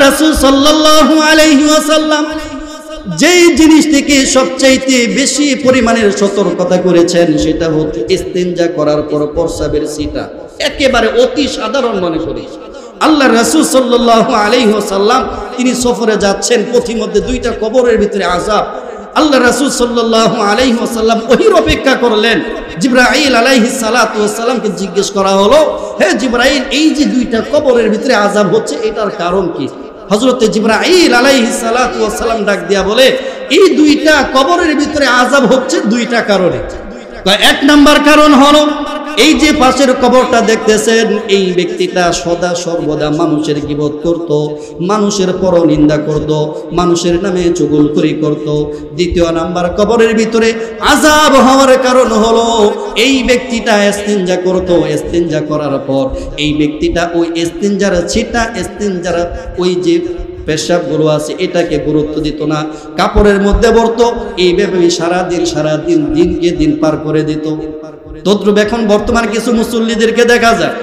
রাসূল সাল্লাল্লাহু আলাইহি ওয়াসাল্লাম যেই জিনিস থেকে সবচাইতে বেশি পরিমাণের সতর্কতা করেছেন সেটা হচ্ছে ইস্তিনজা করার পর প্রস্রাবের ছিটা। একেবারে অতি সাধারণ মনে করি। আল্লাহ রাসূল সাল্লাল্লাহু আলাইহি ওয়াসাল্লাম তিনি সফরে যাচ্ছেন, পথিমধ্যে দুইটা কবরের ভিতরে আযাব। আল্লাহ রাসূল সাল্লাল্লাহু আলাইহি ওয়াসাল্লাম ওহির অপেক্ষা করলেন। জিবরাইল আলাইহিস সালাতু ওয়াস সালামকে জিজ্ঞেস করা হলো, হে জিবরাইল, এই যে দুইটা কবরের ভিতরে আযাব হচ্ছে এটার কারণ কি? হযরতে জিবরাইল আলাইহিস সালাতু ওয়াস সালাম ডাক দিয়া বলে, এই দুইটা কবরের ভিতরে আযাব হচ্ছে দুইটা কারণে। এক নাম্বার কারণ হলো এই যে পাশের কবরটা দেখতেছেন, এই ব্যক্তিটা সদা সর্বদা মানুষের গীবত করত, মানুষের পরনিন্দা করত, মানুষের নামে চুগলখড়ি করত। দ্বিতীয় নাম্বার কবরের ভিতরে আযাব হওয়ার কারণ হলো এই ব্যক্তিটা ইস্তিনজা করত, ইস্তিনজা করার পর এই ব্যক্তিটা ওই ইস্তিনজার ছিটা, ইস্তিনজার ওই যে পেশাবগুলো আছে এটাকে গুরুত্ব দিত না, কাপড়ের মধ্যে ভরতো। এইভাবে সারাদিন দিনকে দিন পার করে দিত। তদ্রুপ এখন বর্তমান কিছু মুসল্লিদেরকে দেখা যায়,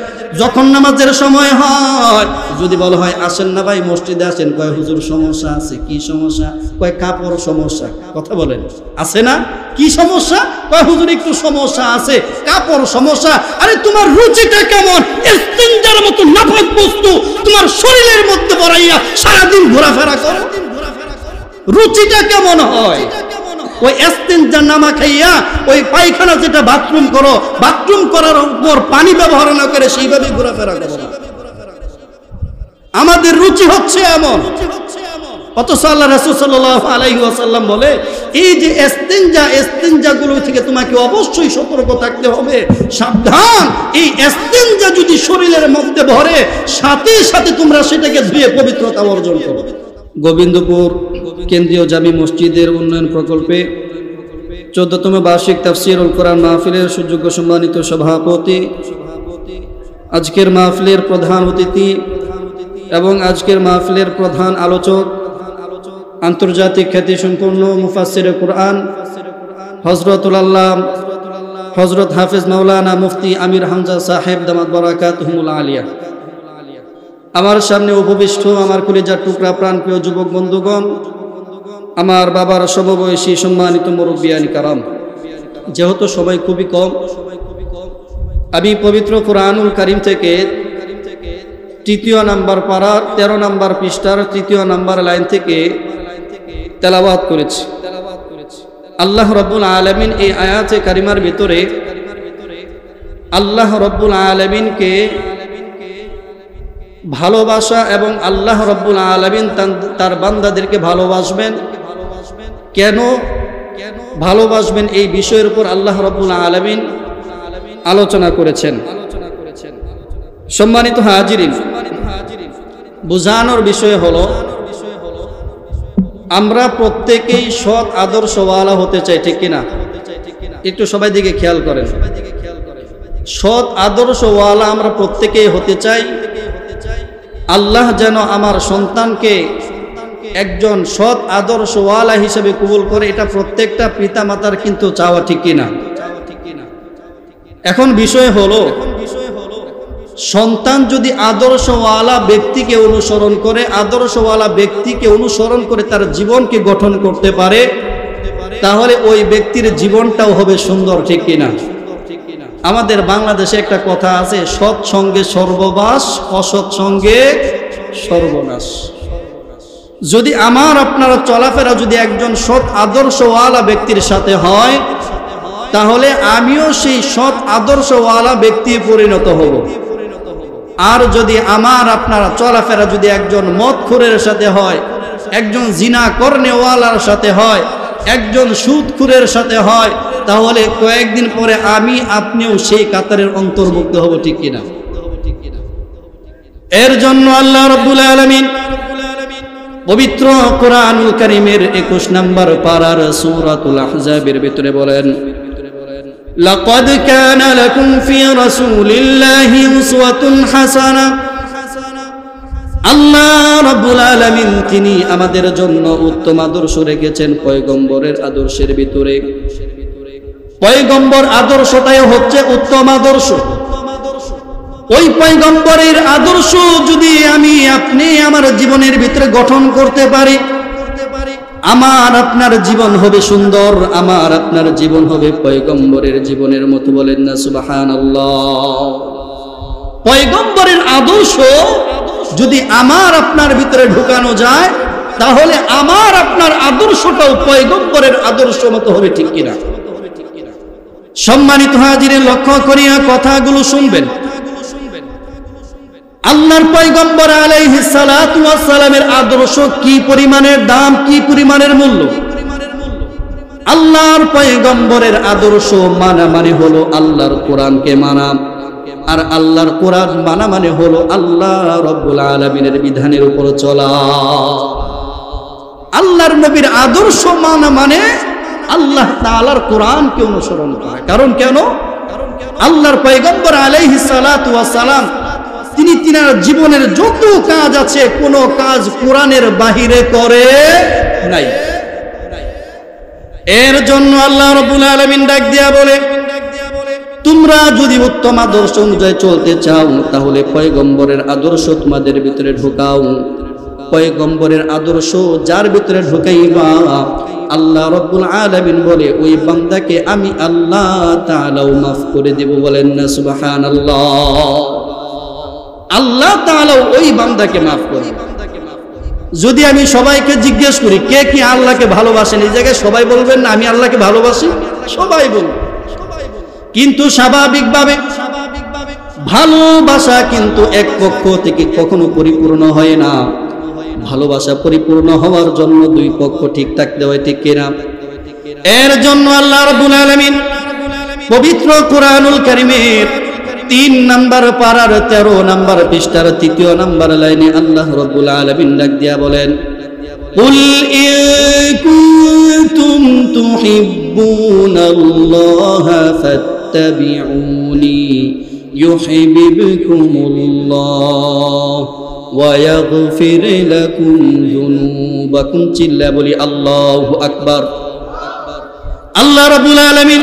যখন নামাজের সময় হয় যদি বলা হয় আসেন না ভাই মসজিদে আসেন, কয় হুজুর সমস্যা আছে। কি সমস্যা? কয় কাপড় সমস্যা। কথা বলেন, আছে না? কি সমস্যা? কয় হুজুর একটু সমস্যা আছে, কাপড় সমস্যা। আরে তোমার রুচিটা কেমন? ইস্তিনজার মতো নাপাক বস্তু তোমার শরীরের মধ্যে ভরাইয়া সারাদিন ঘোরাফেরা করো, রুচিটা কেমন হয়? ওই ইস্তিনজা নামা খাইয়া ওই পায়খানা যেটা বাথরুম করো, বাথরুম করার উপর পানি ব্যবহার না করে সেইভাবে ঘোরাফেরা করো। আমাদের রুচি হচ্ছে এমন। অথচ আল্লাহ রাসূল সাল্লাল্লাহু আলাইহি ওয়াসাল্লাম বলে, এই যে ইস্তিনজাগুলো থেকে তোমাকে অবশ্যই সতর্ক থাকতে হবে, সাবধান। এই ইস্তিনজা যদি শরীরের মধ্যে ভরে, সাথে সাথে তোমরা সেটাকে ধুয়ে পবিত্রতা অর্জন করো। গোবিন্দপুর কেন্দ্রীয় জামি মসজিদের উন্নয়ন প্রকল্পে 14তম বার্ষিক তাফসীরুল কোরআন মাহফিলের সুযোগ্য সম্মানিত সভাপতি, আজকের মাহফিলের প্রধান অতিথি এবং আজকের মাহফিলের প্রধান আলোচক, আন্তর্জাতিক খ্যাতিসম্পন্ন মুফাসসিরে কুরআন হযরতুল আল্লাহ হযরত হাফেজ মাওলানা মুফতি আমির হামজা সাহেব দামাত বারাকাতুহুল আলিয়া। আমার সামনে উপবিষ্ট আমার কলিজার টুকরা প্রাণপ্রিয় যুবক বন্ধুগণ, আমার বাবার সমবয়সী সম্মানিত মুরব্বিয়ান কারাম, যেহেতু সময় খুবই কম, আমি পবিত্র কুরআনুল কারীম থেকে 3 নম্বর পারার 13 নম্বর পৃষ্ঠার 3 নম্বর লাইন থেকে তেলাওয়াত করেছি। আল্লাহ রাব্বুল আলামিন এই আয়াতে কারিমার ভিতরে আল্লাহ রাব্বুল আলামিনকে ভালোবাসা এবং আল্লাহ রাব্বুল আলামিন তার বান্দাদেরকে ভালোবাসবেন, কেন ভালোবাসবেন এই বিষয়ের উপর আল্লাহ রাব্বুল আলামিন আলোচনা করেছেন। সম্মানিত হাজিরিন, বোঝানোর বিষয় হলো আমরা প্রত্যেকেই সৎ আদর্শওয়ালা হতে চাই, ঠিক কিনা? একটু সবাই দিকে খেয়াল করেন। সৎ আদর্শওয়ালা আমরা প্রত্যেকেই হতে চাই। আল্লাহ যেন আমার সন্তানকে একজন সৎ আদর্শওয়ালা হিসেবে কবুল করে, এটা প্রত্যেকটা পিতা মাতার কিন্তু চাওয়া, ঠিক কিনা? এখন বিষয় হলো, সন্তান যদি আদর্শওয়ালা ব্যক্তিকে অনুসরণ করে, আদর্শওয়ালা ব্যক্তিকে অনুসরণ করে তার জীবনকে গঠন করতে পারে, তাহলে ওই ব্যক্তির জীবনটাও হবে সুন্দর, ঠিক কিনা? আমাদের বাংলাদেশে একটা কথা আছে, সৎ সঙ্গে সর্ববাস, অসৎ সঙ্গে সর্বনাশ। যদি আমার আপনারা চলাফেরা যদি একজন সৎ আদর্শওয়ালা ব্যক্তির সাথে হয়, তাহলে আমিও সেই সৎ আদর্শওয়ালা ব্যক্তি পরিণত হব। আর যদি আমার আপনারা চলাফেরা যদি একজন মদখোরের সাথে হয়, একজন জিনা করনেওয়ালার সাথে হয়, একজন সুদখোরের সাথে হয়, তাহলে কয়েকদিন পরে আমি আপনিও সেই কাতারের অন্তর্ভুক্ত হব, ঠিক কিনা? এর জন্য আল্লাহ রাব্বুল আলামিন পবিত্র কোরআনুল কারীমের 21 নম্বর পারার সূরাতুল আহজাবের ভিতরে বলেন, লাকাদ কানা লাকুম ফি রাসূলিল্লাহি উসওয়াতুন হাসানা। আল্লাহ রাব্বুল আলামিন তিনি আমাদের জন্য উত্তম আদর্শ রেখেছেন পয়গম্বরের আদর্শের ভিতরে। পয়গম্বর আদর্শটাই হচ্ছে উত্তম আদর্শ। ওই পয়গম্বরের আদর্শ যদি আমি আপনি আমার জীবনের ভিতরে গঠন করতে পারি, আমার আপনার জীবন হবে সুন্দর, আমার আপনার জীবন হবে পয়গম্বরের জীবনের মতো। বলেন না সুবহানাল্লাহ। পয়গম্বরের আদর্শ যদি আমার আপনার ভিতরে ঢুকানো যায়, তাহলে আমার আপনার আদর্শটাও পয়গম্বরের আদর্শ মতো হবে, ঠিক কিনা? সম্মানিত হাজিরিন, লক্ষ্য করিয়া কথাগুলো শুনবেন। আল্লাহর পয়গম্বর আলাইহিস সালাতু ওয়াস সালামের আদর্শ কি পরিমাণের দাম, কি পরিমাণের মূল্য। আল্লাহর পয়গম্বরের আদর্শ মানা মানে হলো আল্লাহর কোরআনকে মানা, আর আল্লাহর কোরআন মানা মানে হলো আল্লাহ রাব্বুল আলামিনের বিধানের উপর চলা। আল্লাহর নবীর আদর্শ মানা মানে আল্লাহ তাআলার কোরআনকে অনুসরণ করা। কারণ কেন? আল্লাহর পয়গম্বর আলাইহিস সালাতু ওয়াস সালাম তিনি তিনার জীবনের যত কাজ আছে কোনো কাজ কোরআনের বাহিরে করে নাই। এর জন্য আল্লাহ রাব্বুল আলামিন ডাক দিয়া বলে, তোমরা যদি উত্তম আদর্শ অনুযায়ী চলতে চাও তাহলে পয়গম্বরের আদর্শ তোমাদের ভিতরে ঢুকাও। পয়গম্বরের আদর্শ যার ভিতরে ঢুকাইবা, আল্লাহ রাব্বুল আলামিন বলে ওই বান্দাকে আমি আল্লাহ তাআলাও মাফ করে দেব। বলেন না সুবহানাল্লাহ। আল্লাহ তাআলা ওই বান্দাকে মাফ করে। যদি আমি সবাইকে জিজ্ঞেস করি কে কি আল্লাহকে ভালোবাসেন, এই জায়গায় সবাই বলবেন না আমি আল্লাহকে ভালোবাসি, সবাই বলবে। কিন্তু স্বাভাবিকভাবে ভালোবাসা কিন্তু এক পক্ষ থেকে কখনো পরিপূর্ণ হয় না। ভালোবাসা পরিপূর্ণ হওয়ার জন্য দুই পক্ষ ঠিক থাকতে হয়, ঠিক কিনা? এর জন্য আল্লাহ রাব্বুল আলামিন পবিত্র কুরআনুল কারীমের 3 নম্বর পারার 13 নম্বর পৃষ্ঠার 3 নম্বর লাইনে আল্লাহ রাব্বুল আলামিন ডাক দিয়া বলেন, কুল ইন কুনতুম তুহিব্বুনাল্লাহা ফাত্তাবিউনি ইউহিব্বুকুমুল্লাহ ওয়া ইয়াগফির লাকুম যুনুবাকুম। চিল্লা বলি আল্লাহু আকবার। আল্লাহ রাব্বুল আলামিন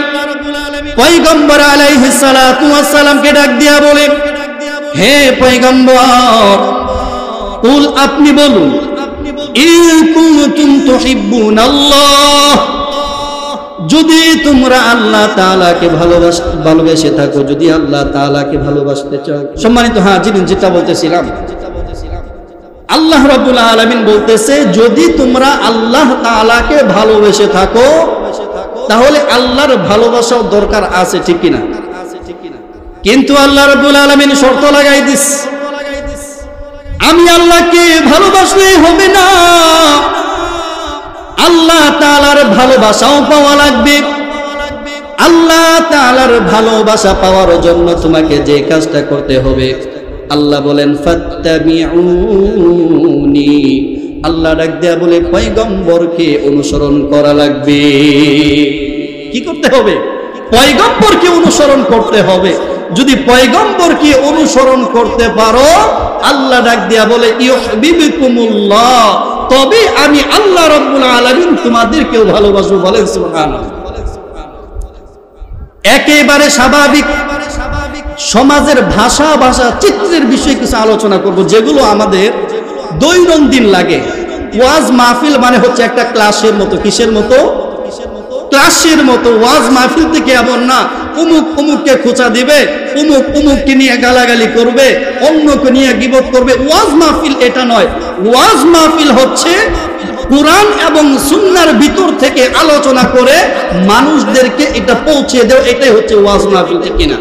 পয়গম্বর আলাইহিস সালাতু ওয়াস সালামকে ডাক দিয়া বলে, হে পয়গম্বর, কুল আপনি বলুন, ইন কুনতুম তুহিব্বুনাল্লাহ, যদি তোমরা আল্লাহ তাআলাকে ভালোবেসে থাকো, যদি আল্লাহ তাআলাকে ভালোবাসতে চাও। সম্মানিত হাজিরিন, যেটা বলতেছিলাম, আল্লাহ রাব্বুল আলামিন বলতেছে যদি তোমরা আল্লাহ তাআলাকে ভালোবেসে থাকো তাহলে আল্লাহর ভালোবাসাও দরকার আছে, ঠিক কিনা? কিন্তু আল্লাহ রাব্বুল আলামিন শর্ত লাগাই দিস, আমি আল্লাহকে ভালোবাসলেই হবে না, আল্লাহ তাআলার ভালোবাসাও পাওয়া লাগবে। আল্লাহ তাআলার ভালোবাসা পাওয়ার জন্য তোমাকে যে কাজটা করতে হবে, আল্লাহ বলেন ফাত্তাবিউনি, আল্লাহ ডাক দেয়া বলে পয়গম্বরকে অনুসরণ করা লাগবে। কি করতে হবে? পয়গম্বরকে অনুসরণ করতে হবে। যদি পয়গম্বরকে অনুসরণ করতে পারো, আল্লাহ ডাক দেয়া বলে ইউহিব্বুকুমুল্লাহ, তবে আমি আল্লাহ রাব্বুল আলামিন তোমাদেরকেও ভালোবাসবো। বলেন সুবহানাল্লাহ। একেবারে স্বাভাবিক সমাজের ভাষা চিত্রের বিষয়ে কিছু আলোচনা করব, যেগুলো আমাদের দৈনন্দিন লাগে। ওয়াজ মাহফিল মানে হচ্ছে একটা ক্লাসের মতো। কিসের মতো? ক্লাসের মতো। ওয়াজ মাহফিল থেকে এমন না অমুক অমুককে খোঁচা দিবে, অমুক অমুককে নিয়ে গালাগালি করবে, অন্যকে নিয়ে গীবত করবে। ওয়াজ মাহফিল এটা নয়। ওয়াজ মাহফিল হচ্ছে কুরআন এবং সুন্নাহর ভিতর থেকে আলোচনা করে মানুষদেরকে এটা পৌঁছে দেও, এটাই হচ্ছে ওয়াজ মাহফিল, ঠিক কিনা?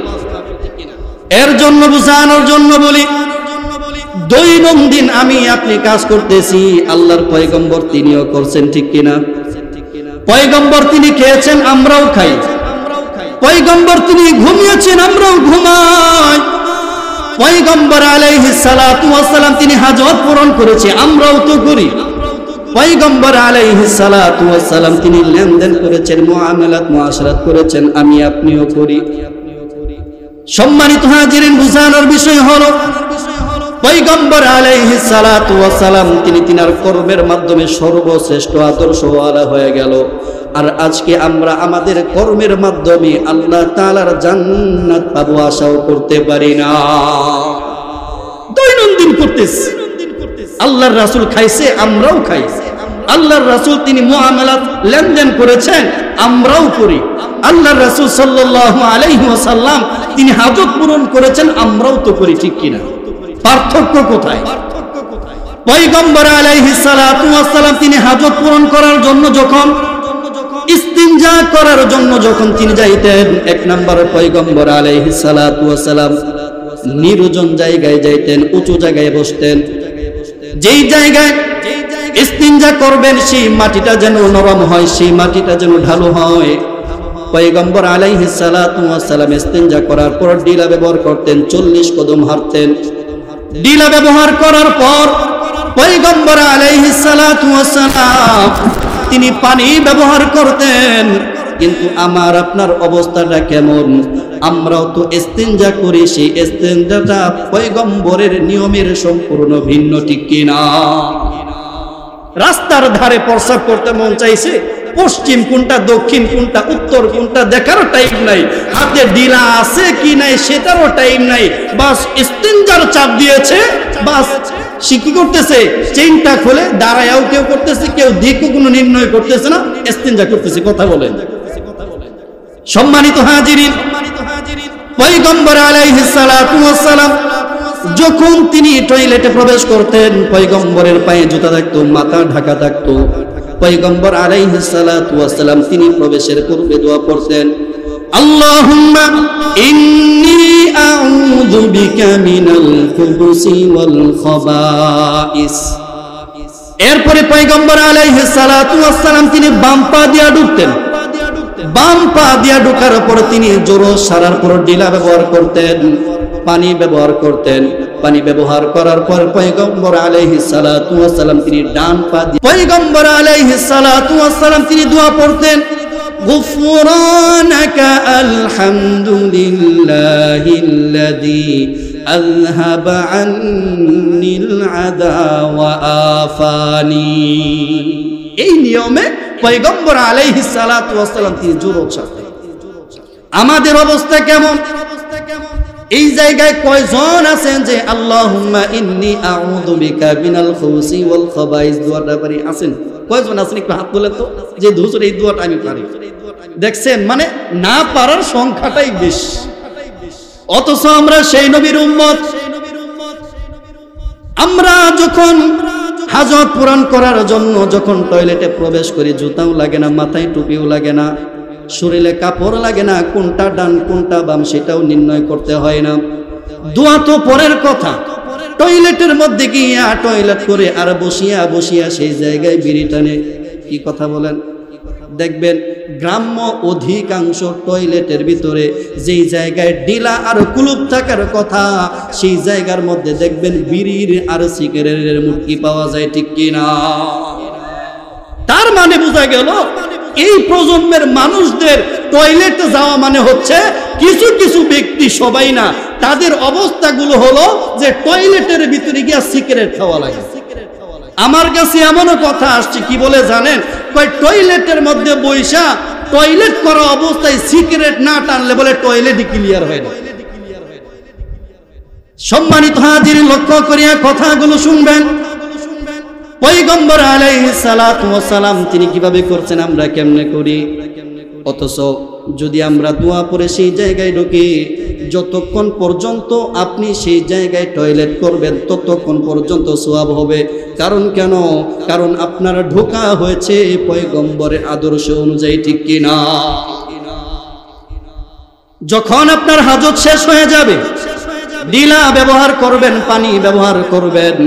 এর জন্য বোঝানোর জন্য বলি, দৈনন্দিন আমি আপনি কাজ করতেছি, আল্লাহর পয়গম্বর তিনিও করছেন, ঠিক কিনা? পয়গম্বর তিনি খেয়েছেন, আমরাও খাই। পয়গম্বর তিনি ঘুমিয়েছেন, আমরাও ঘুমাই। পয়গম্বর আলাইহিস সালাতু ওয়াস সালাম তিনি হাজত পূরণ করেছে, আমরাও তো করি। পয়গম্বর আলাইহিস সালাতু ওয়াস সালাম তিনি লেনদেন করেছেন, মুআমালাত মুআশারাত করেছেন, আমি আপনিও করি। সম্মানিত হাজিরিন, বুঝানোর বিষয় হলো পয়গম্বর আলাইহিস সালাতু ওয়াস সালাম তিনি তিনার কর্মের মাধ্যমে সর্বশ্রেষ্ঠ আদর্শওয়ালা হয়ে গেল। আর আজকে আমরা আমাদের কর্মের মাধ্যমে আল্লাহ তাআলার জান্নাত পাবো আশাও করতে পারি না। দৈনন্দিন করতেছি। আল্লাহর রাসূল খাইছে, আমরাও খাই। আল্লাহর রাসূল তিনি মুআমালাত লেনদেন করেছেন, আমরাও করি। আল্লাহর রাসূল সাল্লাল্লাহু আলাইহি ওয়াসাল্লাম তিনি হাজত পূরণ করেছেন, আমরাও তো করি, ঠিক কিনা? পার্থক্য কোথায়? পয়গম্বর আলাইহিস সালাতু ওয়াস সালাম তিনি হাজত পূরণ করার জন্য যখন ইস্তিনজা করার জন্য যখন তিনি যাইতেন, এক নম্বর পয়গম্বর আলাইহিস সালাতু ওয়াস সালাম নির্জন জায়গায় যাইতেন, উঁচু জায়গায় বসতেন। যেই জায়গায় ইস্তিনজা করবেন সেই মাটিটা যেন নরম হয়, সেই মাটিটা যেন ঢালু হয়। পয়গম্বর আলাইহিস সালাতু ওয়াস সালাম ইস্তিনজা করার পর ডিলা ব্যবহার করতেন, 40 কদম হাঁটতেন। ডিলা ব্যবহার করার পর পয়গম্বর আলাইহিস সালাতু ওয়াস সালাম তিনি পানি ব্যবহার করতেন। কিন্তু আমার আপনার অবস্থাটা কেমন? আমরাও তো ইস্তিনজা করি, সেই ইস্তিনজাটা পয়গম্বরের নিয়মের সম্পূর্ণ ভিন্ন, ঠিক কিনা? রাস্তার ধারে প্রস্রাব করতে মন চাইছে, পশ্চিম কোনটা, দক্ষিণ কোনটা, উত্তর কোনটা দেখারও টাইম নাই, হাতে ডিলা আছে কি নাই সেটারও টাইম নাই। বাস ইস্তিনজার চাপ দিয়েছে, বাস সে কি করতেছে, চেইনটা খুলে দাঁড়ায়াও কেউ করতেছে, কেউ দিকও কোনো নির্ণয় করতেছে না, ইস্তিনজা করতেছে। কথা বলেন। সম্মানিত হাজিরিন, পয়গম্বর আলাইহিস সালাতু ওয়াস সালাম যখন তিনি টয়লেটে প্রবেশ করতেন, পয়গম্বরের পায়ে জুতা থাকতো, মাথা ঢাকা থাকতো। পয়গম্বর আলাইহিস সালাতু ওয়াস সালাম তিনি প্রবেশের পূর্বে দোয়া পড়তেন, আল্লাহুম্মা ইন্নী আউযু বিকা মিনাল খুবুসি ওয়াল খাবাইস। এরপরে পয়গম্বর আলাইহিস সালাতু ওয়াস সালাম তিনি বাম পা দিয়ে ঢুকতেন। বাম পা দিয়ে ঢোকার পর তিনি জোরে সারার পর ডিলা ব্যবহার করতেন, পানি ব্যবহার করতেন। পানি ব্যবহার করার পর পয়গম্বর আলাইহিস সালাতু ওয়াস সালাম তিনি ডান পা দিয়ে পয়গম্বর আলাইহিস সালাতু ওয়াস সালাম তিনি দোয়া পড়তেন, গুফরানাকা আলহামদুলিল্লাহিল্লাযী আযহাবা আন্নিল আদা ওয়া আফানি। এই নিয়মে পয়গম্বর আলাইহিস সালাতু ওয়াস সালাম তিনি জোরে চাপতেন। আমাদের অবস্থা কেমন? এই জায়গায় কয়জন আছেন যে আল্লাহুম্মা ইন্নী আউযু বিকা মিনাল খুবুসি ওয়াল খাবাইস দোয়াটা পারি? আছেন? কয়জন আছেন একটু হাত তোলেন তো, যে হুজুর এই দোয়াটা আমি পারি। দেখছেন, মানে না পারার সংখ্যাটাই বেশি, অথচ আমরা সেই নবীর উম্মত। আমরা যখন হাজত পূরণ করার জন্য যখন টয়লেটে প্রবেশ করি, জুতাও লাগে না, মাথায় টুপিও লাগে না, শরীরে কাপড় লাগে না, কোনটা ডান কোনটা বাম সেটাও নির্ণয় করতে হয় না। দোয়া তো পরের কথা, টয়লেটের মধ্যে গিয়া টয়লেট করে আর বসিয়া বসিয়া সেই জায়গায় বিড়ি টানে। কি কথা বলেন? দেখবেন গ্রাম্য অধিকাংশ টয়লেটের ভিতরে যেই জায়গায় ডিলা আর কুলুপ থাকার কথা, সেই জায়গার মধ্যে দেখবেন বিড়ির আর সিগারেটের মুটকি পাওয়া যায়, ঠিক কিনা? তার মানে বোঝা গেল এই প্রজন্মের মানুষদের টয়লেটে যাওয়া মানে হচ্ছে কিছু কিছু ব্যক্তি, সবাই না, তাদের অবস্থাগুলো হলো যে টয়লেটের ভিতরে গিয়া সিগারেট খাওয়া লাগে। আমার কাছে এমনও কথা আসছে, কি বলে জানেন? কয় টয়লেটের মধ্যে বৈশা টয়লেট করা অবস্থায় সিগারেট না টানলে বলে টয়লেটই ক্লিয়ার হয় না। সম্মানিত হাজির, লক্ষ্য করিয়া কথাগুলো শুনবেন। পয়গম্বর আলাইহিস সালাতু ওয়াস সালাম তিনি কিভাবে করছেন, আমরা কেমনে করি? অথচ যদি আমরা দোয়া পড়ে সেই জায়গায় ঢুকি, যতক্ষণ পর্যন্ত আপনি সেই জায়গায় টয়লেট করবেন ততক্ষণ পর্যন্ত সওয়াব হবে। কারণ কেন? কারণ আপনার ঢোকা হয়েছে পয়গম্বরের আদর্শ অনুযায়ী, ঠিক কিনা? যখন আপনার হাজত শেষ হয়ে যাবে, ডিলা ব্যবহার করবেন, পানি ব্যবহার করবেন,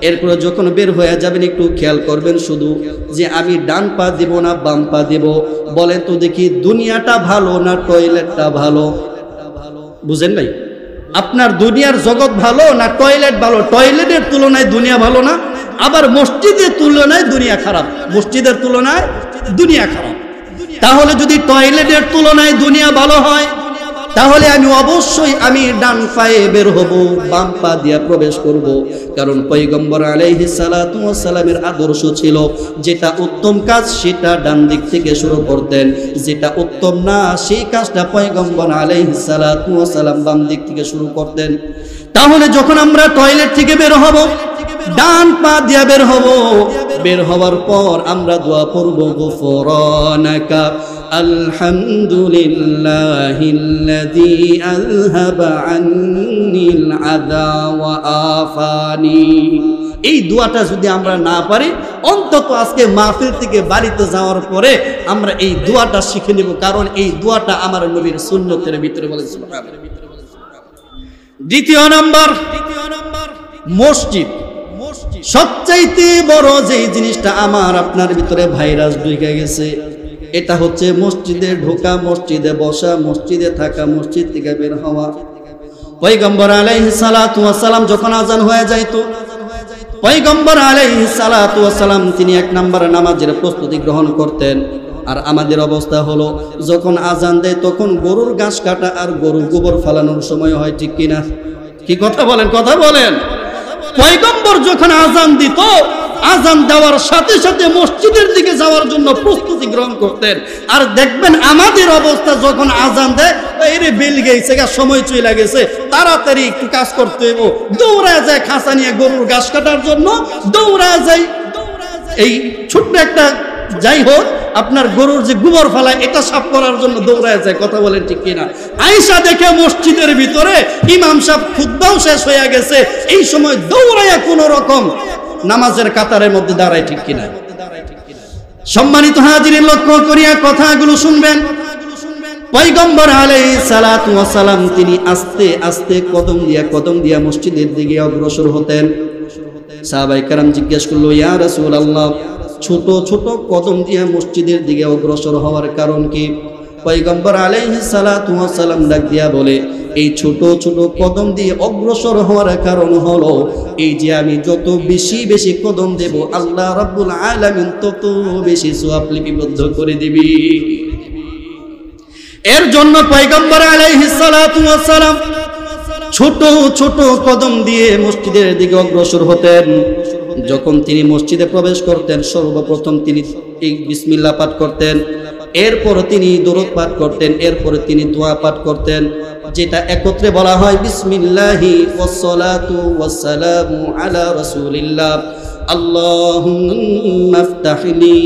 এরপরে যখন বের হয়ে যাবেন একটু খেয়াল করবেন শুধু যে আমি ডান পা দিব না বাম পা দিব। বলেন তো দেখি, দুনিয়াটা ভালো না টয়লেটটা ভালো? বুঝেন ভাই? আপনার দুনিয়ার জগৎ ভালো না টয়লেট ভালো? টয়লেটের তুলনায় দুনিয়া ভালো না? আবার মসজিদের তুলনায় দুনিয়া খারাপ, মসজিদের তুলনায় দুনিয়া খারাপ। তাহলে যদি টয়লেটের তুলনায় দুনিয়া ভালো হয়, তাহলে আমি অবশ্যই আমি ডান পায়ে বের হব, বাম পা দিয়ে প্রবেশ করব। কারণ পয়গম্বর আলাইহিস সালাতু ওয়াস সালামের আদর্শ ছিল যেটা উত্তম কাজ সেটা ডান দিক থেকে শুরু করতেন, যেটা উত্তম না সেই কাজটা পয়গম্বর আলাইহিস সালাতু ওয়াস সালাম বাম দিক থেকে শুরু করতেন। তাহলে যখন আমরা টয়লেট থেকে বের হব, ডান পা দিয়ে বের হব, বের হওয়ার পর আমরা দোয়া পড়ব, গুফরানাকা আলহামদুলিল্লাহিল্লাযী আযহাবা আন্নিল আযা ওয়া আফানি। এই দোয়াটা যদি আমরা না পারি, অন্তত আজকে মাহফিল থেকে বাড়িতে যাওয়ার পরে আমরা এই দোয়াটা শিখে নেব, কারণ এই দোয়াটা আমার নবীর সুন্নতের ভিতরে বলেছে। সুবহানাল্লাহ। দ্বিতীয় নাম্বার, মসজিদ। সবচাইতে বড় যে জিনিসটা আমার আপনার ভিতরে ভাইরাস ঢুকে গেছে, এটা হচ্ছে মসজিদে ঢোকা, মসজিদে বসা, মসজিদে থাকা, মসজিদ থেকে বের হওয়া। পয়গম্বর আলাইহিস সালাতু ওয়াস সালাম যখন আজান হয়ে যাইতো, পয়গম্বর আলাইহিস সালাতু ওয়াস সালাম তিনি এক নাম্বার নামাজের প্রস্তুতি গ্রহণ করতেন। আর আমাদের অবস্থা হলো, যখন আজান দেয় তখন গরুর ঘাস কাটা আর গরুর গোবর ফালানোর সময় হয়, ঠিক কিনা? কি কথা বলেন, কথা বলেন। পয়গম্বর যখন আজান দিত, আজান দেওয়ার সাথে সাথে মসজিদের দিকে যাওয়ার জন্য প্রস্তুতি গ্রহণ করতেন। আর দেখবেন আমাদের অবস্থা, যখন আজান দেয় এরে বেল গেছে, সময় চলে গেছে, তাড়াতাড়ি একটু কাজ করতে হইব, দৌড়ায় যায় খাঁচা নিয়ে গরুর ঘাস কাটার জন্য, দৌড়ায় যায় এই ছোট্ট একটা যাই হোক আপনার গরুর যে গোবর ফালায় এটা সাফ করার জন্য দৌড়ায় যায়। কথা বলেন ঠিক কিনা? আয়েশা দেখে মসজিদের ভিতরে ইমাম সাহেব খুতবাও শেষ হয়ে গেছে, এই সময় দৌড়াইয়া কোন রকম নামাজের কাতারের মধ্যে দাঁড়ায়, ঠিক কিনা? সম্মানিত হাজিরিন, লক্ষ্য করিয়া কথাগুলো শুনবেন। পয়গম্বর আলাইহিস সালাতু ওয়াস সালাম তিনি আস্তে আস্তে কদম দিয়া মসজিদের দিকে অগ্রসর হতেন। সাহাবায়ে কেরাম জিজ্ঞেস করলো, ইয়া রাসূলুল্লাহ, ছোট ছোট কদম দিয়ে মসজিদের দিকে অগ্রসর হওয়ার কারণ কি? পয়গম্বর আলাইহিস সালাতু ওয়াস সালাম ডাক দিয়া বলে, এই ছোট ছোট কদম দিয়ে অগ্রসর হওয়ার কারণ হলো এই যে আমি যত বেশি বেশি কদম দেব, আল্লাহ রাব্বুল আলামিন তত বেশি সওয়াব লিপিবদ্ধ করে দিবি। এর জন্য পয়গম্বর আলাইহিস সালাতু ওয়াস সালাম ছোট ছোট কদম দিয়ে মসজিদের দিকে অগ্রসর হতেন। যখন তিনি মসজিদে প্রবেশ করতেন, সর্বপ্রথম তিনি বিসমিল্লাহ পাঠ করতেন, এরপর তিনি দরুদ পাঠ করতেন, এরপরে তিনি দোয়া পাঠ করতেন, যেটা একত্রে বলা হয় বিসমিল্লাহি ওয়াসসালাতু ওয়াসসালামু আলা রাসূলিল্লাহ আল্লাহুম্মা ইফতাহলি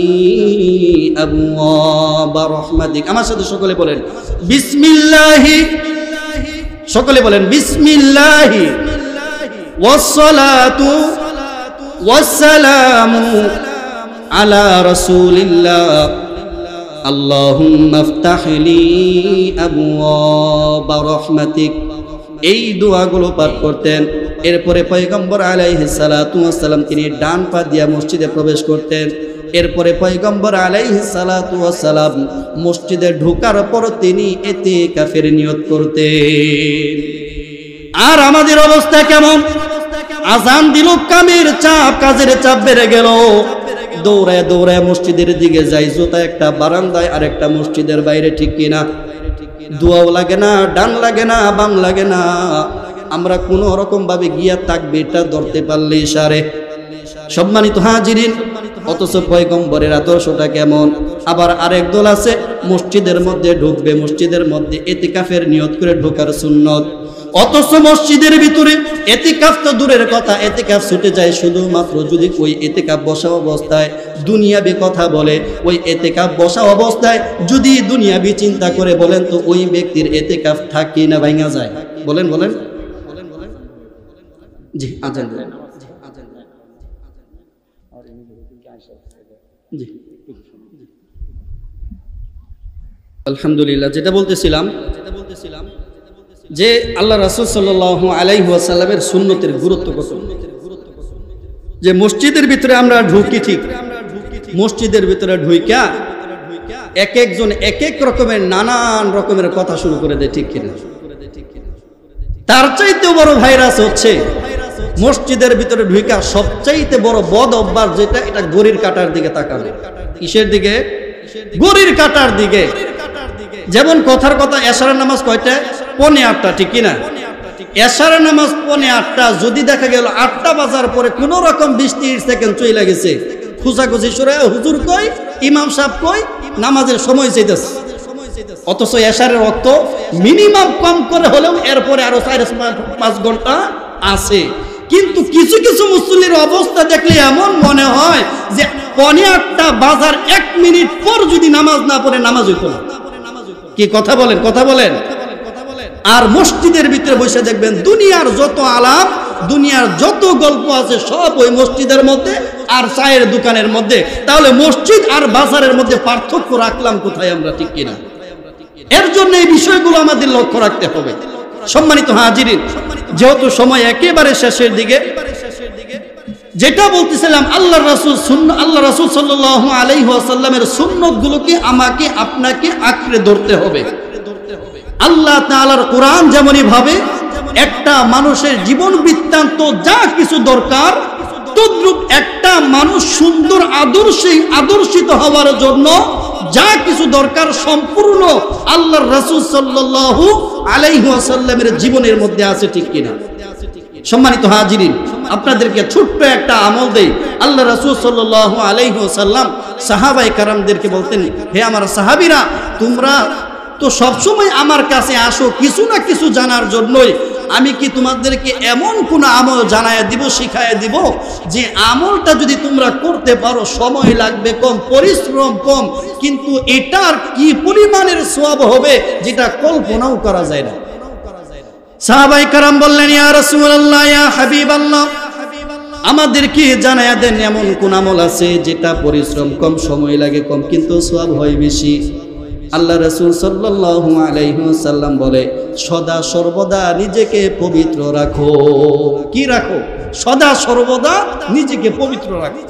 আবওয়াবা রাহমাতিক। আমার সাথে সকলে বলেন বিসমিল্লাহি, সকলে বলেন বিসমিল্লাহি ওয়াসসালাতু ওয়াসসালামু আলা রাসূলিল্লাহ আল্লাহুম্মা ইফতাহলি আবওয়াবা রাহমাতিক। এই দোয়াগুলো পাঠ করতেন। এরপরে পয়গম্বর আলাইহিস সালাতু ওয়াস সালাম তিনি ডান পা দিয়া মসজিদে প্রবেশ করতেন। এরপরে পয়গম্বর আলাইহিস সালাতু ওয়াস সালাম মসজিদে ঢোকার পর তিনি ইতিকাফের নিয়ত করতেন। আর আমাদের অবস্থা কেমন? আজান দিল, কাজের চাপ বেড়ে গেল, দৌড়ায় দৌড়ায় মসজিদের দিকে যাই, জুতা একটা বারান্দায় আর একটা মসজিদের বাইরে, ঠিক কিনা? দোয়াও লাগে না, ডান লাগে না, বাম লাগে না, আমরা কোন রকম ভাবে গিয়া তাকবীরটা ধরতে পারলে ইশারে। সম্মানিত হাজিরিন, অথচ পয়গম্বরের আদর্শটা কেমন? আবার আরেক দল আছে মসজিদের মধ্যে ঢুকবে, মসজিদের মধ্যে ইতিকাফের নিয়ত করে ঢোকার সুন্নত, অথচ মসজিদের ভিতরে ইতিকাফ তো দূরের কথা, ইতিকাফ ছুটে যায় শুধুমাত্র যদি ওই ইতিকাফ বসা অবস্থায় দুনিয়াবি কথা বলে। ওই ইতিকাফ বসা অবস্থায় যদি দুনিয়াবি চিন্তা করে, বলেন তো ওই ব্যক্তির ইতিকাফ থাকে না ভাঙা যায়? বলেন বলেন জি আজান দেন জি। আলহামদুলিল্লাহ, যেটা বলতেছিলাম যে আল্লাহ রাসূল সাল্লাল্লাহু আলাইহি ওয়াসাল্লামের সুন্নতের গুরুত্ব কত, যে মসজিদের ভিতরে আমরা ঢুকি, ঠিক মসজিদের ভিতরে ঢুইকা এক একজন এক এক রকমের নানান রকমের কথা শুরু করে দেয়, ঠিক কিনা? তার চাইতে বড় ভাইরাস হচ্ছে মসজিদের ভিতরে ঢুইকা সবচাইতে বড় বদ অভ্যাস যেটা, এটা ঘড়ির কাঁটার দিকে তাকানো। কিসের দিকে? ঘড়ির কাঁটার দিকে। যেমন কথার কথা, এশারের নামাজ কয়টায়? 8:45, ঠিক কিনা? এশারের নামাজ 8:45, যদি দেখা গেল 8টা বাজার পরে কোন রকম 20-30 সেকেন্ড চলে গেছে, খুঁজাখুঁজি সরে হুজুর কই, ইমাম সাহেব কই, নামাজের সময় চাইতেছে। অথচ এশারের ওয়াক্ত মিনিমাম কম করে হলেও এরপরে আরো 4-5 ঘন্টা আছে। কিন্তু কিছু কিছু মুসল্লির অবস্থা দেখলে এমন মনে হয় যে 8:45 বাজার 1 মিনিট পর যদি নামাজ না পড়ে নামাজ হইতো না। কি কথা বলেন, কথা বলেন। আর মসজিদের ভিতরে বসে দেখবেন দুনিয়ার যত আলাপ, দুনিয়ার যত গল্প আছে সব ওই মসজিদের মধ্যে আর চায়ের দোকানের মধ্যে। তাহলে মসজিদ আর বাজারের মধ্যে পার্থক্য রাখলাম কোথায় আমরা, ঠিক কিনা? এর জন্য এই বিষয়গুলো আমাদের লক্ষ্য রাখতে হবে। সম্মানিত হাজিরিন, যেহেতু সময় একেবারে শেষের দিকে, যেটা বলতেছিলাম আল্লাহ রাসূল সাল্লাল্লাহু আলাইহি ওয়াসাল্লামের সুন্নতগুলোকে আমাকে আপনাকে আঁকড়ে ধরতে হবে। আল্লাহ তাআলার কোরআন যেমনই ভাবে একটা মানুষের জীবন বৃত্তান্ত যা কিছু দরকার, তদ্রূপ একটা মানুষ সুন্দর আদর্শিত হওয়ার জন্য যা কিছু দরকার সম্পূর্ণ আল্লাহর রাসূল সাল্লাল্লাহু আলাইহি ওয়াসাল্লামের জীবনের মধ্যে আছে, ঠিক কিনা? সম্মানিত হাজিরিন, আপনাদেরকে ছোট্ট একটা আমল দেই। আল্লাহ রাসূল সাল্লাল্লাহু আলাইহি ওয়াসাল্লাম সাহাবায়ে কেরামদেরকে বলতেন, হে আমার সাহাবীরা, তোমরা তো সবসময় আমার কাছে আসো কিছু না কিছু জানার জন্যই। আমি কি তোমাদেরকে এমন কোন আমল জানায় দিব, শিখায় দিব, যে আমলটা যদি তোমরা করতে পারো সময় লাগবে কম, পরিশ্রম কম, কিন্তু এটার কি পরিমাণের সওয়াব হবে যেটা কল্পনাও করা যায় না। সাহাবায়ে কেরাম বললেন, ইয়া রাসূলুল্লাহ, ইয়া হাবিবাল্লাহ, আমাদেরকে জানায়া দেন এমন কোন আমল আছে যেটা পরিশ্রম কম, সময় লাগে কম, কিন্তু সওয়াব হয় বেশি। আল্লাহ রাসূল সাল্লাল্লাহু আলাইহি ওয়াসাল্লাম বলে, সদা সর্বদা নিজেকে পবিত্র রাখো। কি রাখো? সদা সর্বদা নিজেকে পবিত্র রাখো।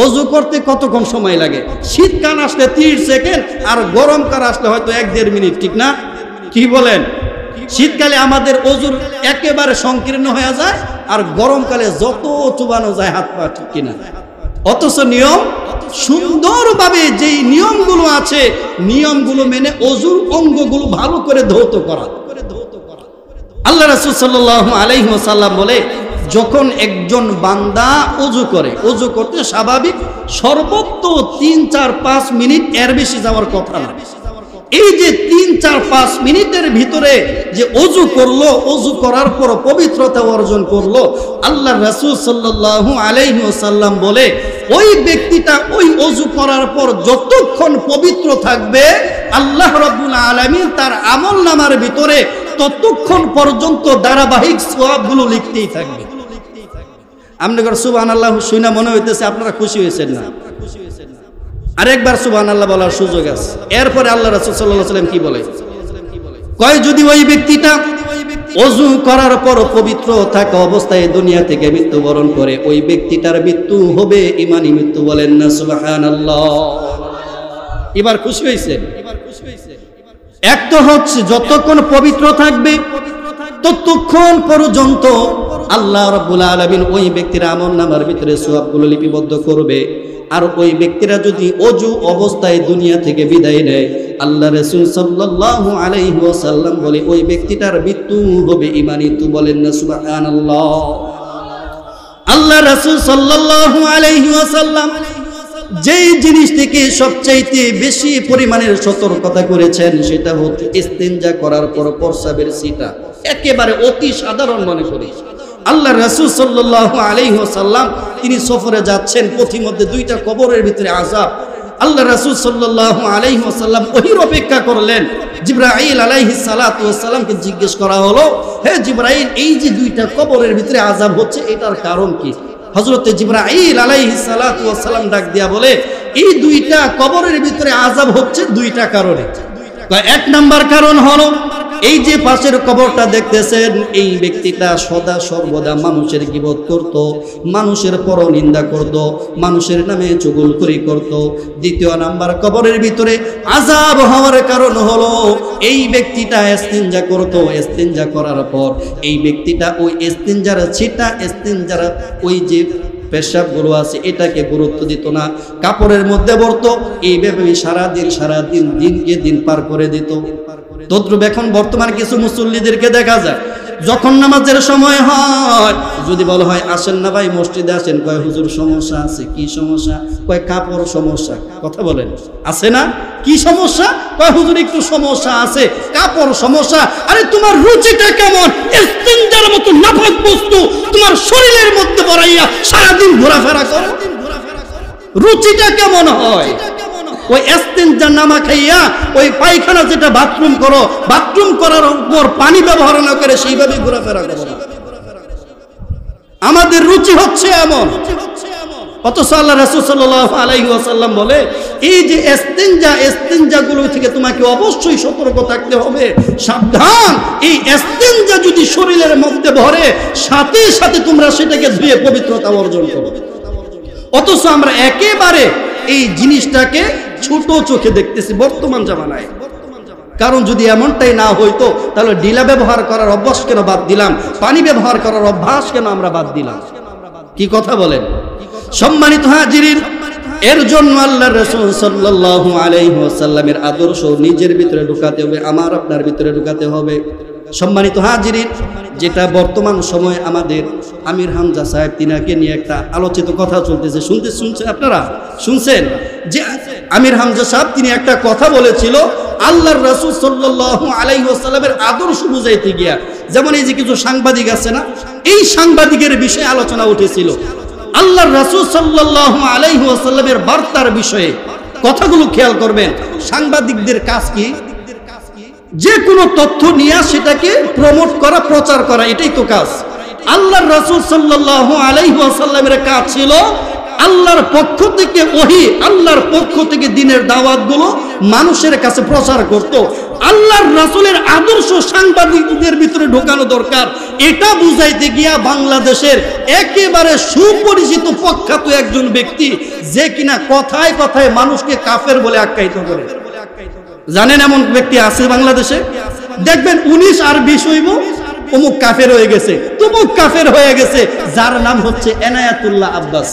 ওযু করতে কতক্ষণ সময় লাগে? শীতকাল আসলে 30 সেকেন্ড, আর গরমকাল আসলে হয়তো 1-1.5 মিনিট, ঠিক না? কি বলেন? শীতকালে আমাদের ওযুর একেবারে সংকীর্ণ হয়ে যায়, আর গরমকালে যত চুবানো যায় হাত পা, ঠিক কিনা? অথচ নিয়ম সুন্দরভাবে যেই নিয়মগুলো আছে, নিয়মগুলো মেনে ওযুর অঙ্গগুলো ভালো করে ধৌত করা। আল্লাহ রাসূল সাল্লাল্লাহু আলাইহি ওয়াসাল্লাম বলে, যখন একজন বান্দা ওযু করে, ওযু করতে স্বাভাবিক সর্বোচ্চ 3-4-5 মিনিট, এর বেশি যাওয়ার কথা না। এই যে 3-4-5 মিনিটের ভিতরে যে ওযু করলো, ওযু করার পর পবিত্রতা অর্জন করলো, আল্লাহ রাসূল সাল্লাল্লাহু আলাইহি ওয়াসাল্লাম বলে, ওই ব্যক্তিটা ওই ওযু করার পর যতক্ষণ পবিত্র থাকবে, আল্লাহ রাব্বুল আলামিন তার আমলনামার ভিতরে ততক্ষণ পর্যন্ত ধারাবাহিক সওয়াবগুলো লিখতেই থাকবে। আপনাদের সুবহানাল্লাহ শুনে মনে হইতেছে আপনারা খুশি হয়েছেন না? আরেকবার সুবহানাল্লাহ বলার সুযোগ আছে। এরপরে আল্লাহ রাসূল সাল্লাল্লাহু আলাইহি ওয়াসাল্লাম কি বলে? কয়, যদি ওই ব্যক্তিটা ওযু করার পর পবিত্র থাকা অবস্থায় দুনিয়া থেকে মৃত্যুবরণ করে, ওই ব্যক্তিটার মৃত্যু হবে ঈমানি মৃত্যু। বলেন না সুবহানাল্লাহ? এবার খুশি হয়েছেন? এক তো হচ্ছে যতক্ষণ পবিত্র থাকবে ততক্ষণ পর্যন্ত আল্লাহ রাব্বুল আলামিন ওই ব্যক্তির আমলনামার ভিতরে সওয়াবগুলো লিপিবদ্ধ করবে। আর ওই ব্যক্তিরা যদি ওযু অবস্থায় দুনিয়া থেকে বিদায় নেয়, আল্লাহ রাসূল সাল্লাল্লাহু আলাইহি ওয়াসাল্লাম বলে, ওই ব্যক্তিটার মৃত্যু হবে ঈমানি। তো বলেন না সুবহানাল্লাহ? আল্লাহ রাসূল সাল্লাল্লাহু আলাইহি ওয়াসাল্লাম যেই জিনিস থেকে সবচাইতে বেশি পরিমাণের সতর্কতা করেছেন, সেটা হচ্ছে ইস্তেঞ্জা করার পর প্রস্রাবের ছিটা। একেবারে অতি সাধারণ মনে করি। আল্লাহ রাসূল সাল্লাল্লাহু আলাইহি ওয়াসাল্লাম তিনি সফরে যাচ্ছেন, পথিমধ্যে 2টা কবরের ভিতরে আযাব। আল্লাহ রাসূল সাল্লাল্লাহু আলাইহি ওয়াসাল্লাম ওহির অপেক্ষা করলেন। জিবরাইল আলাইহিস সালাতু ওয়াস সালামকে জিজ্ঞেস করা হলো, হে জিবরাইল, এই যে 2টা কবরের ভিতরে আযাব হচ্ছে, এটার কারণ কি? হযরতে জিবরাইল আলাইহিস সালাতু ওয়াস সালাম ডাক দিয়া বলে, এই 2টা কবরের ভিতরে আযাব হচ্ছে 2টা কারণে। 1 নাম্বার কারণ হলো, এই যে পাশের কবরটা দেখতেছেন, এই ব্যক্তিটা সদা সর্বদা মানুষের গীবত করত, মানুষের পরনিন্দা করত, মানুষের নামে চুগলখড়ি করত। 2 নাম্বার কবরের ভিতরে আযাব হওয়ার কারণ হলো, এই ব্যক্তিটা ইস্তিনজা করত, ইস্তিনজা করার পর এই ব্যক্তিটা ওই ইস্তিনজার ছিটা, ইস্তিনজার ওই যে পেশাবগুলো আছে এটাকে গুরুত্ব দিত না, কাপড়ের মধ্যে ভরতো। এইভাবে সারাদিন দিনকে দিন পার করে দিত। তদ্রুপ এখন বর্তমান কিছু মুসল্লিদেরকে দেখা যায়, যখন নামাজের সময় হয় যদি বলা হয় আসেন না ভাই মসজিদে আসেন, কয় হুজুর সমস্যা আছে। কি সমস্যা? কয় কাপড় সমস্যা। কথা বলেন, আছে না? কি সমস্যা? কয় হুজুর একটু সমস্যা আছে, কাপড় সমস্যা। আরে তোমার রুচিটা কেমন? ইস্তিনজার মতো নাপাক বস্তু তোমার শরীরের মধ্যে ভরাইয়া সারাদিন ঘোরাফেরা করো, রুচিটা কেমন হয়? ওই ইস্তিনজা নামা খাইয়া ওই পায়খানা যেটা বাথরুম করো, বাথরুম করার উপর পানি ব্যবহার না করে সেইভাবে ঘোরাফেরা করো না। আমাদের রুচি হচ্ছে এমন। অথচ আল্লাহ রাসূল সাল্লাল্লাহু আলাইহি ওয়াসাল্লাম বলে এই যে ইস্তিনজা গুলো থেকে তোমাকে অবশ্যই সতর্ক থাকতে হবে, সাবধান। এই ইস্তিনজা যদি শরীরের মধ্যে ভরে সাথে সাথে তোমরা সেটাকে ধুয়ে পবিত্রতা অর্জন করো। অথচ আমরা একেবারে এই জিনিসটাকে ছোট চোখে দেখতেছি বর্তমান জামানায়। কারণ যদি এমনটাই না হইতো তাহলে ডিলা ব্যবহার করার অভ্যাস কেন বাদ দিলাম, পানি ব্যবহার করার অভ্যাস কেন আমরা বাদ দিলাম? কি কথা বলেন? সম্মানিত হাজিরিন, এর জন্য আল্লাহর রাসূল সাল্লাল্লাহু আলাইহি ওয়াসাল্লামের আদর্শ নিজের ভিতরে ঢুকাতে হবে, আমার আপনার ভিতরে ঢুকাতে হবে। সম্মানিত হাজিরিন, যেটা বর্তমান সময় আমাদের আমির হামজা সাহেব তিনাকে নিয়ে একটা আলোচিত কথা চলতেছে, শুনছেন আপনারা? শুনছেন যে আমির হামজা সাহেব তিনি একটা কথা বলেছিল আল্লাহর রাসূল সাল্লাল্লাহু আলাইহি ওয়াসাল্লামের আদর্শ বুঝাইতে গিয়া। যেমন এই যে কিছু সাংবাদিক আছে না, এই সাংবাদিকের বিষয়ে আলোচনা উঠেছিল। আল্লাহর রাসূল সাল্লাল্লাহু আলাইহি ওয়াসাল্লামের বার্তার বিষয়ে কথাগুলো খেয়াল করবেন। সাংবাদিকদের কাজ কি? যে কোনো তথ্য নিয়ে সেটাকে প্রমোট করা, প্রচার করা, এটাই তো কাজ। আল্লাহর রাসূল সাল্লাল্লাহু আলাইহি ওয়াসাল্লামের কাজ ছিল আল্লাহর পক্ষ থেকে ওহী, আল্লাহর পক্ষ থেকে দ্বীনের দাওয়াতগুলো মানুষের কাছে প্রচার করত। আল্লাহর রাসূলের আদর্শ সাংবাদিকদের ভিতরে ঢোকানো দরকার। এটা বুঝাইতে গিয়া বাংলাদেশের একেবারে সুপরিচিত প্রখ্যাত একজন ব্যক্তি, যে কিনা কথায় কথায় মানুষকে কাফের বলে আখ্যায়িত করে। জানেন এমন ব্যক্তি আছে বাংলাদেশে? দেখবেন 19 আর 20 হইব অমুক কাফের হয়ে গেছে, তমুক কাফের হয়ে গেছে, যার নাম হচ্ছে এনায়াতুল্লাহ আব্বাস।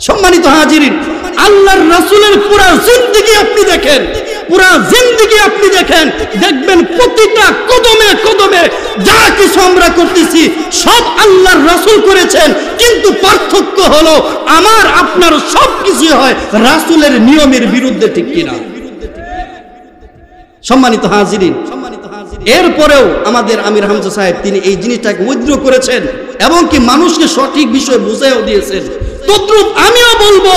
সম্মানিত হাজিরিন, আল্লাহর রাসূলের পুরা জিন্দেগি আপনি দেখেন, পুরা জিন্দেগি আপনি দেখেন, দেখবেন প্রতিটা কদমে কদমে যা কিছু আমরা করতেছি সব আল্লাহর রাসূল করেছেন। কিন্তু পার্থক্য হলো আমার আপনার সব কিছু হয় রাসূলের নিয়মের বিরুদ্ধে, ঠিক কিনা? সম্মানিত হাজিরিন, এরপরেও আমাদের আমির হামজা সাহেব তিনি এই জিনিসটাকে উইথড্র করেছেন এবং কি মানুষকে সঠিক বিষয় বুঝাইও দিয়েছেন। তদ্রুপ আমিও বলবো,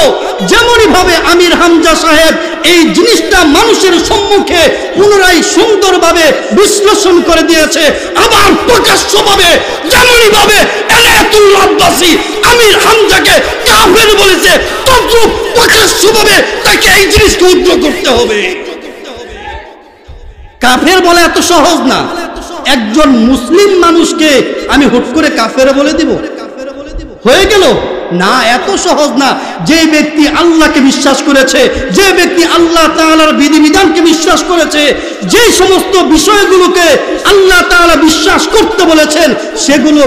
যেমনই ভাবে আমির হামজা সাহেব এই জিনিসটা মানুষের সম্মুখে পুনরায় সুন্দরভাবে বিশ্লেষণ করে দিয়েছে, আবার প্রকাশ্যভাবে যেমনই ভাবে এনায়াতুল্লাহ আব্বাসী আমির হামজাকে কাফের বলেছে, তদ্রুপ প্রকাশ্যভাবে তাকে এই জিনিসকে উইথড্র করতে হবে। কাফের বলা এত সহজ না। একজন মুসলিম মানুষকে আমি হুট করে কাফের বলে দিব, হয়ে গেল না, এত সহজ না। যে ব্যক্তি আল্লাহকে বিশ্বাস করেছে, যে ব্যক্তি আল্লাহ তাআলার বিধিবিধানকে বিশ্বাস করেছে, যে সমস্ত বিষয়গুলোকে আল্লাহ তাআলা বিশ্বাস করতে বলেছেন সেগুলো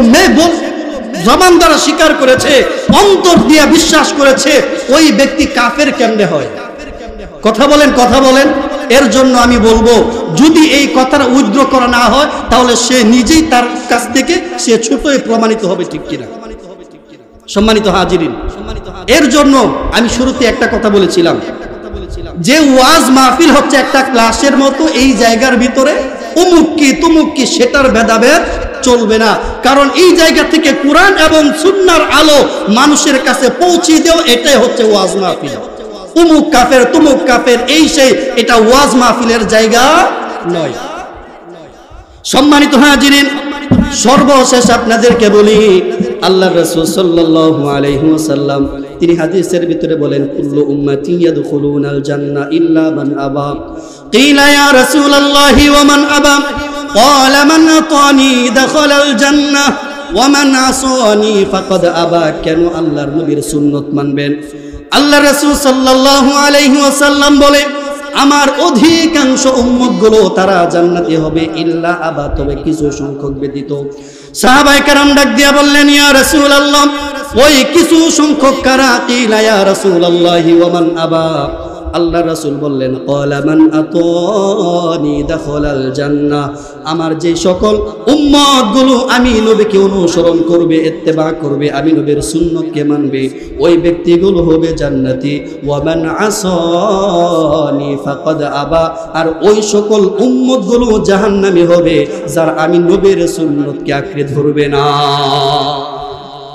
জবান দ্বারা স্বীকার করেছে, অন্তর দিয়ে বিশ্বাস করেছে, ওই ব্যক্তি কাফের কেমনে হয়? কথা বলেন, কথা বলেন। এর জন্য আমি বলবো, যদি এই কথাটা উইথড্র করা না হয় তাহলে সে নিজেই তার কাছ থেকে সে ছোটই প্রমাণিত হবে, ঠিক কিনা? সম্মানিত হাজিরিন, এর জন্য আমি শুরুতে একটা কথা বলেছিলাম যে ওয়াজ মাহফিল হচ্ছে একটা ক্লাসের মতো। এই জায়গার ভিতরে অমুক কি তুমুক কি সেটার ভেদাভেদ চলবে না, কারণ এই জায়গা থেকে কোরআন এবং সুন্নাহর আলো মানুষের কাছে পৌঁছে দেওয়া, এটাই হচ্ছে ওয়াজ মাহফিল। উমুক কাফের তুমুক কাফের এই সেই, এটা ওয়াজ মাহফিলের জায়গা নয়। সম্মানিত হাজিরিন, সর্বশেষ আপনাদেরকে বলি, আল্লাহর রাসূল সাল্লাল্লাহু আলাইহি ওয়াসাল্লাম তিনি হাদিসের ভিতরে বলেন, কুল্লু উম্মতি ইয়াদখুলুনাল জান্নাহ ইল্লা মান আবা। কিলা ইয়া রাসূলুল্লাহি ওয়া মান আবা? ক্বালা মান আতানি দাখালাল জান্নাহ ওয়া মান আসানি ফাকাদ আবা। কেন আল্লাহর নবীর সুন্নাত মানবেন? আল্লাহ রাসূল সাল্লাল্লাহু আলাইহি ওয়াসাল্লাম বলে, আমার অধিকাংশ উম্মতগুলো তারা জান্নাতি হবে, ইল্লা আবা, তবে কিছু সংখ্যক ব্যতীত। সাহাবায়ে কেরাম ডাক দিয়া বললেন, ইয়া রাসূলুল্লাহ, ওই কিছু সংখ্যক কারা? কিলা ইয়া রাসূলুল্লাহি ওয়া মান আবা? আল্লাহ রাসূল বললেন ক্বালা মান আতানি দাখালাল জান্নাহ, আমার যে সকল উম্মতগুলো আমি নবীকে অনুসরণ করবে, ইত্তেবা করবে, আমি নবীর সুন্নতকে মানবে, ওই ব্যক্তিগুলো হবে জান্নাতি। ওয়া মান আসানি ফাকাদ আবা, আর ওই সকল উম্মতগুলো জাহান্নামী হবে যারা আমি নবীর সুন্নতকে আঁকড়ে ধরবে না।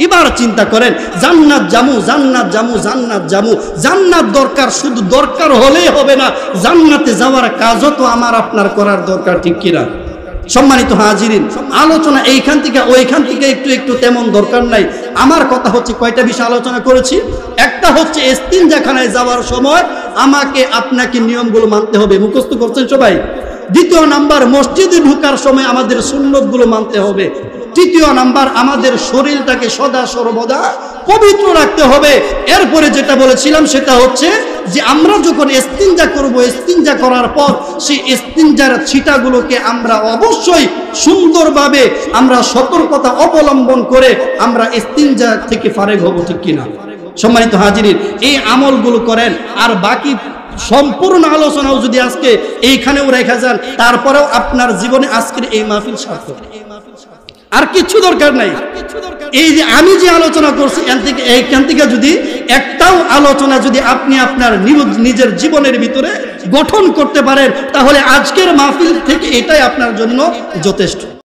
এবার চিন্তা করেন, জান্নাত জামু, জান্নাত জামু, জান্নাত জামু, জান্নাত দরকার, শুধু দরকার হলেই হবে না, জান্নাতে যাওয়ার কাজও তো আমার আপনার করার দরকার, ঠিক কিনা? সম্মানিত হাজিরিন, আলোচনা এইখান থেকে ওইখান থেকে একটু একটু তেমন দরকার নাই। আমার কথা হচ্ছে কয়টা বিষয় আলোচনা করেছি। একটা হচ্ছে ইস্তিনজাখানায় যাওয়ার সময় আমাকে আপনাকে নিয়মগুলো মানতে হবে, মুখস্থ করছেন সবাই। দ্বিতীয় নাম্বার, মসজিদে ঢোকার সময় আমাদের সুন্নতগুলো মানতে হবে। তৃতীয় নাম্বার, আমাদের শরীরটাকে সদা সর্বদা পবিত্র রাখতে হবে। এরপরে যেটা বলেছিলাম সেটা হচ্ছে যে আমরা যখন ইস্তিনজা করব, ইস্তিনজা করার পর সেই ইস্তিনজার ছিটাগুলোকে আমরা অবশ্যই সুন্দরভাবে আমরা সতর্কতা অবলম্বন করে আমরা ইস্তিনজা থেকে ফারেক হব, ঠিক কিনা? সম্মানিত হাজিরিন, এই আমলগুলো করেন। আর বাকি সম্পূর্ণ আলোচনাও যদি আজকে এইখানেও রেখা যান, তারপরেও আপনার জীবনে আজকের এই মাহফিল সার্থক, আর কিছু দরকার নাই। এই যে আমি যে আলোচনা করছি এইখান থেকে যদি একটাও আলোচনা যদি আপনি আপনার নিজের জীবনের ভিতরে গঠন করতে পারেন, তাহলে আজকের মাহফিল থেকে এটাই আপনার জন্য যথেষ্ট।